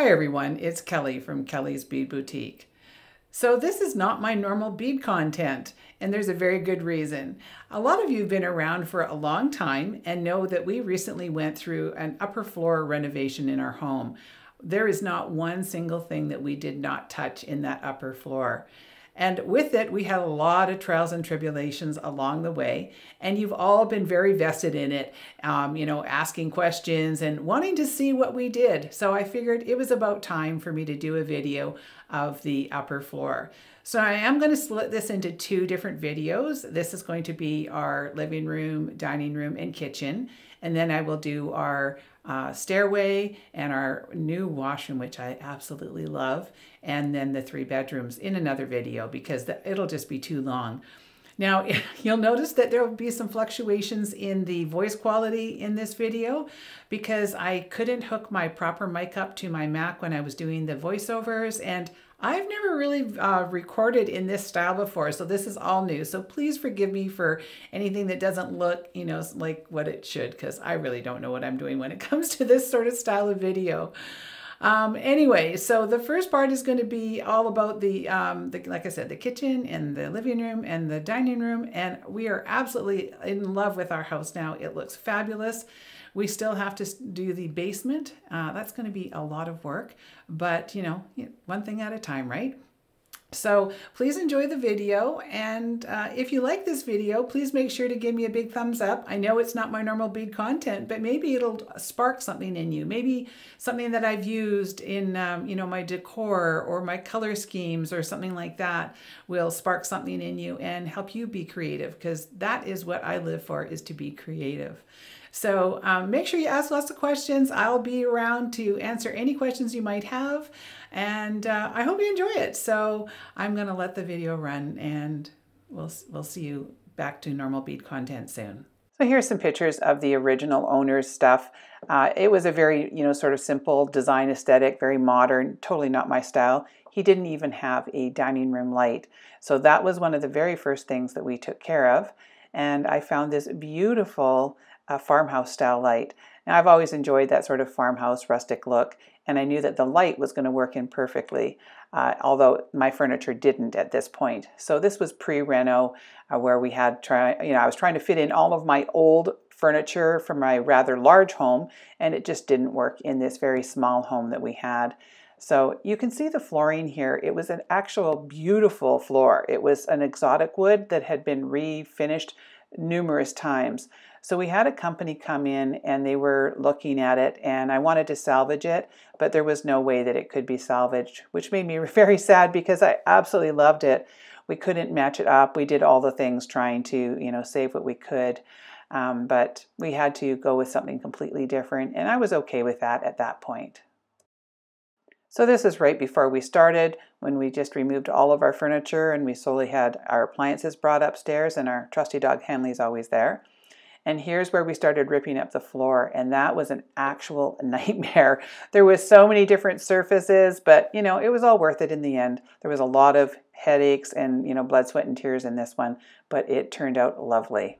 Hi everyone, it's Kelly from Kelly's Bead Boutique. So this is not my normal bead content, and there's a very good reason. A lot of you have been around for a long time and know that we recently went through an upper floor renovation in our home. There is not one single thing that we did not touch in that upper floor. And with it, we had a lot of trials and tribulations along the way. And you've all been very vested in it, asking questions and wanting to see what we did. So I figured it was about time for me to do a video of the upper floor. So I am going to split this into two different videos. This is going to be our living room, dining room, and kitchen. And then I will do our stairway and our new washroom, which I absolutely love, and then the 3 bedrooms in another video because it'll just be too long. Now, you'll notice that there will be some fluctuations in the voice quality in this video because I couldn't hook my proper mic up to my Mac when I was doing the voiceovers, and I've never really recorded in this style before, so this is all new. So please forgive me for anything that doesn't look, like what it should, because I really don't know what I'm doing when it comes to this sort of style of video. Anyway, so the first part is going to be all about like I said, the kitchen and the living room and the dining room. And we are absolutely in love with our house now. It looks fabulous. We still have to do the basement. That's going to be a lot of work, but one thing at a time, right? So please enjoy the video, and if you like this video, please make sure to give me a big thumbs up. I know it's not my normal bead content, but maybe it'll spark something in you. Maybe something that I've used in my decor or my color schemes or something like that will spark something in you and help you be creative, because that is what I live for, is to be creative. So make sure you ask lots of questions. I'll be around to answer any questions you might have, and I hope you enjoy it. So I'm going to let the video run, and we'll see you back to normal bead content soon. So here's some pictures of the original owner's stuff. It was a very, sort of simple design aesthetic, very modern, totally not my style. He didn't even have a dining room light. So that was one of the very first things that we took care of. And I found this beautiful farmhouse style light. Now, I've always enjoyed that sort of farmhouse rustic look, and I knew that the light was going to work in perfectly, although my furniture didn't at this point. So this was pre-reno, where we had I was trying to fit in all of my old furniture from my rather large home, and it just didn't work in this very small home that we had. So you can see the flooring here. It was an actual beautiful floor. It was an exotic wood that had been refinished numerous times. So we had a company come in and they were looking at it, and I wanted to salvage it, but there was no way that it could be salvaged, which made me very sad because I absolutely loved it. We couldn't match it up. We did all the things trying to, save what we could, but we had to go with something completely different, and I was okay with that at that point. So this is right before we started, when we just removed all of our furniture and we slowly had our appliances brought upstairs, and our trusty dog Henley's always there. And here's where we started ripping up the floor, and that was an actual nightmare. There was so many different surfaces, but it was all worth it in the end. There was a lot of headaches and blood, sweat, and tears in this one, but it turned out lovely.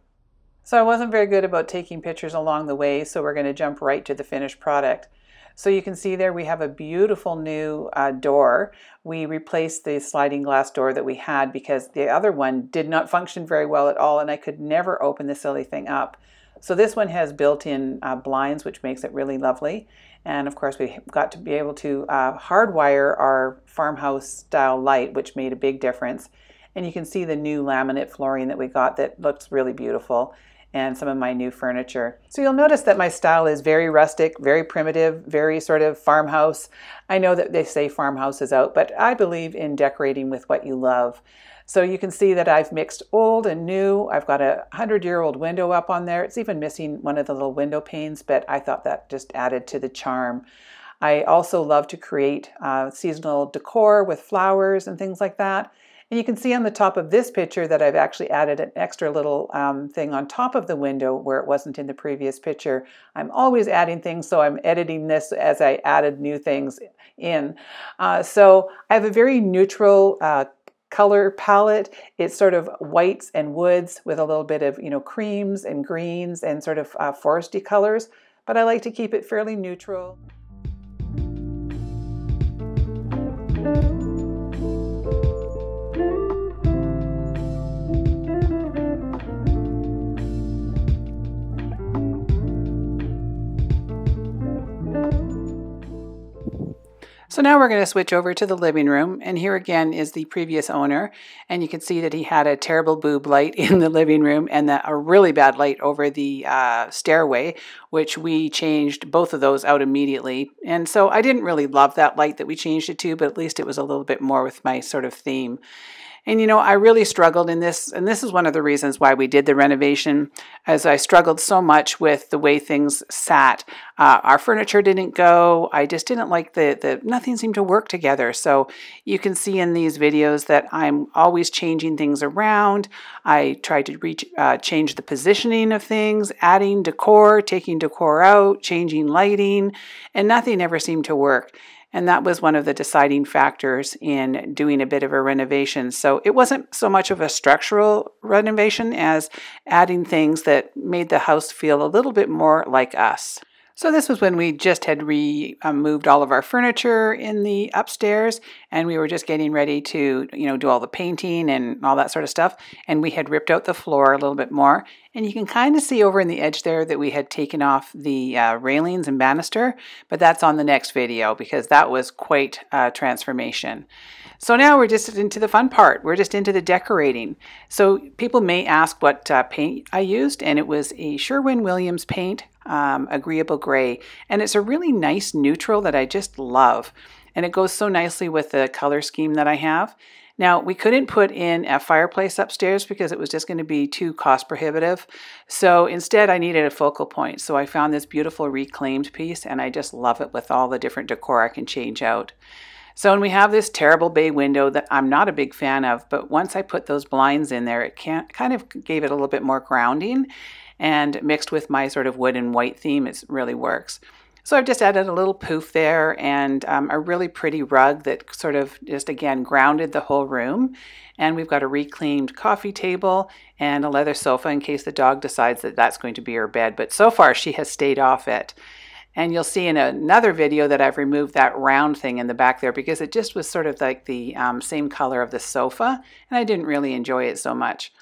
So I wasn't very good about taking pictures along the way, so we're going to jump right to the finished product. So you can see there we have a beautiful new door. We replaced the sliding glass door that we had because the other one did not function very well at all, and I could never open the silly thing up. So this one has built-in blinds, which makes it really lovely. And of course we got to be able to hardwire our farmhouse style light, which made a big difference. And you can see the new laminate flooring that we got that looks really beautiful, and some of my new furniture. So you'll notice that my style is very rustic, very primitive, very sort of farmhouse. I know that they say farmhouse is out, but I believe in decorating with what you love. So you can see that I've mixed old and new. I've got a 100-year-old window up on there. It's even missing one of the little window panes, but I thought that just added to the charm. I also love to create seasonal decor with flowers and things like that. And you can see on the top of this picture that I've actually added an extra little thing on top of the window where it wasn't in the previous picture. I'm always adding things, so I'm editing this as I added new things in. So I have a very neutral color palette. It's sort of whites and woods with a little bit of, creams and greens and sort of foresty colors, but I like to keep it fairly neutral. So now we're going to switch over to the living room, and here again is the previous owner, and you can see that he had a terrible boob light in the living room and a really bad light over the stairway, which we changed both of those out immediately. And so I didn't really love that light that we changed it to, but at least it was a little bit more with my sort of theme. And you know, I really struggled in this, and this is one of the reasons why we did the renovation, as I struggled so much with the way things sat. Our furniture didn't go. I just didn't like nothing seemed to work together. So you can see in these videos that I'm always changing things around. I tried to change the positioning of things, adding decor, taking decor out, changing lighting, and nothing ever seemed to work. And that was one of the deciding factors in doing a bit of a renovation. So it wasn't so much of a structural renovation as adding things that made the house feel a little bit more like us. So this was when we just had removed all of our furniture in the upstairs, and we were just getting ready to, do all the painting and all that sort of stuff. And we had ripped out the floor a little bit more. And you can kind of see over in the edge there that we had taken off the railings and banister, but that's on the next video because that was quite a transformation. So now we're just into the fun part. We're just into the decorating. So people may ask what paint I used, and it was a Sherwin-Williams paint, Agreeable Gray. And it's a really nice neutral that I just love. And it goes so nicely with the color scheme that I have. Now, we couldn't put in a fireplace upstairs because it was just going to be too cost prohibitive. So instead, I needed a focal point. So I found this beautiful reclaimed piece, and I just love it with all the different decor I can change out. So when we have this terrible bay window that I'm not a big fan of, but once I put those blinds in there, it kind of gave it a little bit more grounding, and mixed with my sort of wood and white theme, it really works. So I've just added a little poof there and a really pretty rug that sort of just, again, grounded the whole room. And we've got a reclaimed coffee table and a leather sofa in case the dog decides that that's going to be her bed. But so far, she has stayed off it. And you'll see in another video that I've removed that round thing in the back there because it just was sort of like the same color of the sofa, and I didn't really enjoy it so much.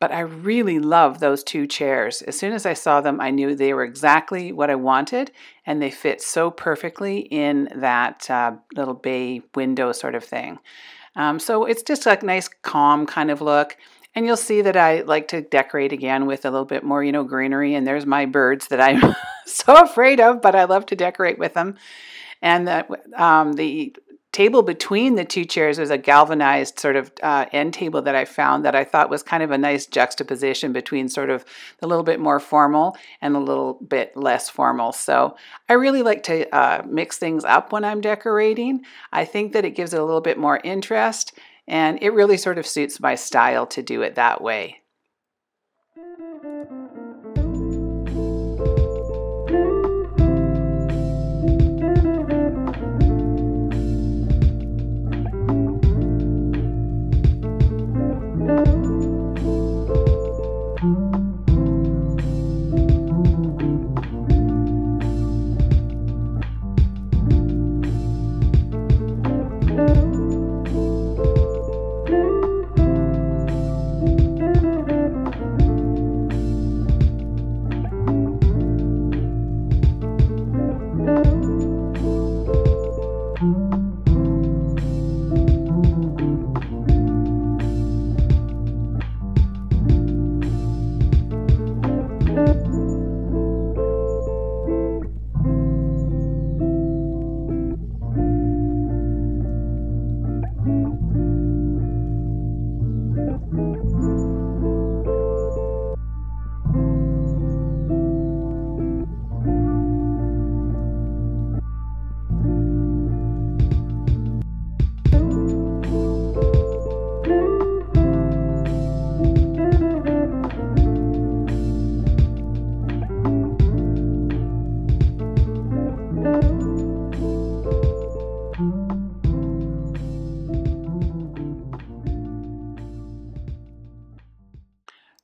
But I really love those two chairs. As soon as I saw them, I knew they were exactly what I wanted, and they fit so perfectly in that little bay window sort of thing. So it's just a nice, calm kind of look. And you'll see that I like to decorate again with a little bit more, greenery. And there's my birds that I'm so afraid of, but I love to decorate with them. And the table between the two chairs was a galvanized sort of end table that I found that I thought was kind of a nice juxtaposition between sort of a little bit more formal and a little bit less formal. So I really like to mix things up when I'm decorating. I think that it gives it a little bit more interest, and it really sort of suits my style to do it that way.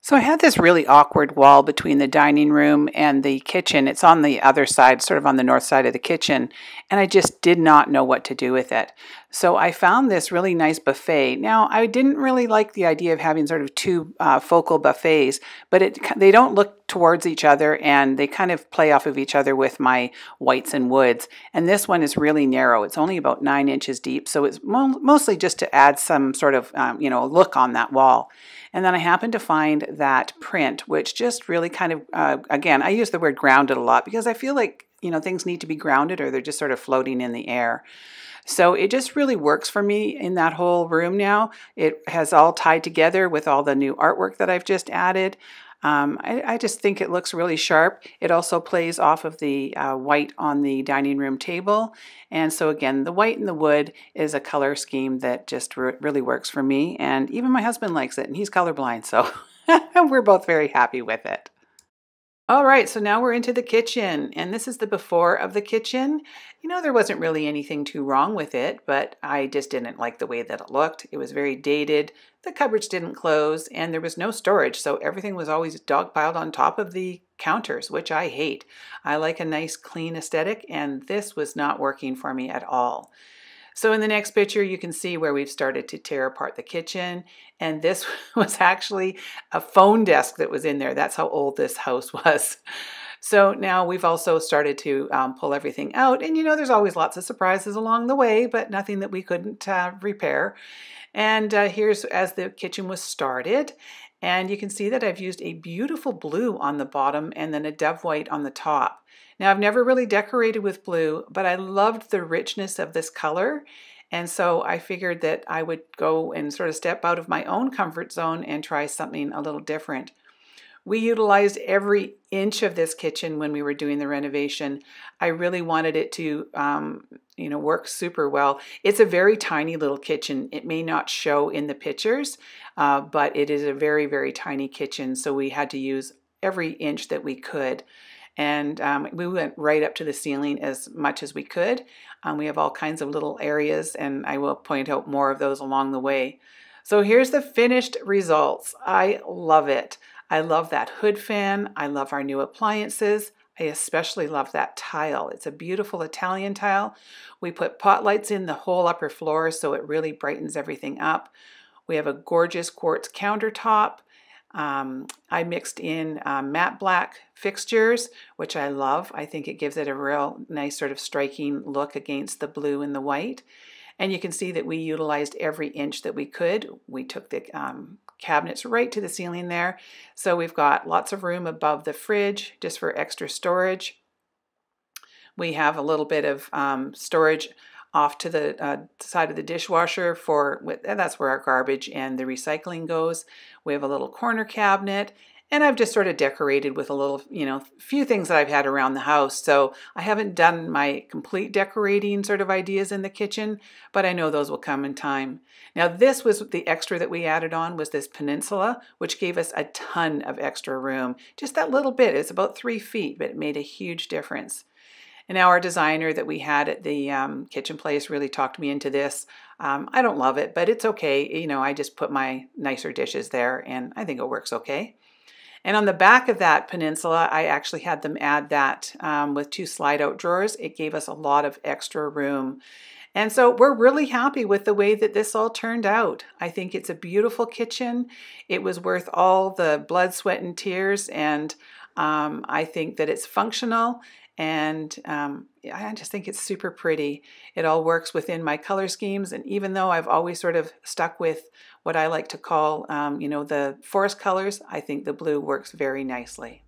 So I had this really awkward wall between the dining room and the kitchen. It's on the other side, sort of on the north side of the kitchen, and I just did not know what to do with it. So I found this really nice buffet. Now, I didn't really like the idea of having sort of two focal buffets, but they don't look towards each other, and they kind of play off of each other with my whites and woods. And this one is really narrow. It's only about 9 inches deep, so it's mostly just to add some sort of look on that wall. And then I happened to find that print, which just really kind of, again, I use the word grounded a lot because I feel like, things need to be grounded or they're just sort of floating in the air. So it just really works for me in that whole room now. It has all tied together with all the new artwork that I've just added. I just think it looks really sharp. It also plays off of the white on the dining room table. And so again, the white and the wood is a color scheme that just really works for me. And even my husband likes it, and he's colorblind, so we're both very happy with it. All right, so now we're into the kitchen, and this is the before of the kitchen. There wasn't really anything too wrong with it, but I just didn't like the way that it looked. It was very dated, the cupboards didn't close, and there was no storage, so everything was always dogpiled on top of the counters, which I hate. I like a nice clean aesthetic, and this was not working for me at all. So in the next picture, you can see where we've started to tear apart the kitchen. And this was actually a phone desk that was in there. That's how old this house was. So now we've also started to pull everything out. And there's always lots of surprises along the way, but nothing that we couldn't repair. And here's as the kitchen was started. And you can see that I've used a beautiful blue on the bottom and then a dove white on the top. Now, I've never really decorated with blue, but I loved the richness of this color. And so I figured that I would go and sort of step out of my own comfort zone and try something a little different. We utilized every inch of this kitchen when we were doing the renovation. I really wanted it to, work super well. It's a very tiny little kitchen. It may not show in the pictures, but it is a very, very tiny kitchen. So we had to use every inch that we could. And we went right up to the ceiling as much as we could. We have all kinds of little areas, and I will point out more of those along the way. So here's the finished results. I love it. I love that hood fan. I love our new appliances. I especially love that tile. It's a beautiful Italian tile. We put pot lights in the whole upper floor, so it really brightens everything up. We have a gorgeous quartz countertop. I mixed in matte black fixtures, which I love. I think it gives it a real nice sort of striking look against the blue and the white. And you can see that we utilized every inch that we could. We took the cabinets right to the ceiling there. So we've got lots of room above the fridge just for extra storage. We have a little bit of storage off to the side of the dishwasher that's where our garbage and the recycling goes. We have a little corner cabinet, and I've just sort of decorated with a little, few things that I've had around the house. So I haven't done my complete decorating sort of ideas in the kitchen, but I know those will come in time. Now this was the extra that we added on, was this peninsula, which gave us a ton of extra room. Just that little bit. It's about 3 feet, but it made a huge difference. And now our designer that we had at the kitchen place really talked me into this. I don't love it, but it's okay. I just put my nicer dishes there, and I think it works okay. And on the back of that peninsula, I actually had them add that with 2 slide-out drawers. It gave us a lot of extra room. And so we're really happy with the way that this all turned out. I think it's a beautiful kitchen. It was worth all the blood, sweat, and tears, and I think that it's functional. And I just think it's super pretty. It all works within my color schemes, and even though I've always sort of stuck with what I like to call, the forest colors, I think the blue works very nicely.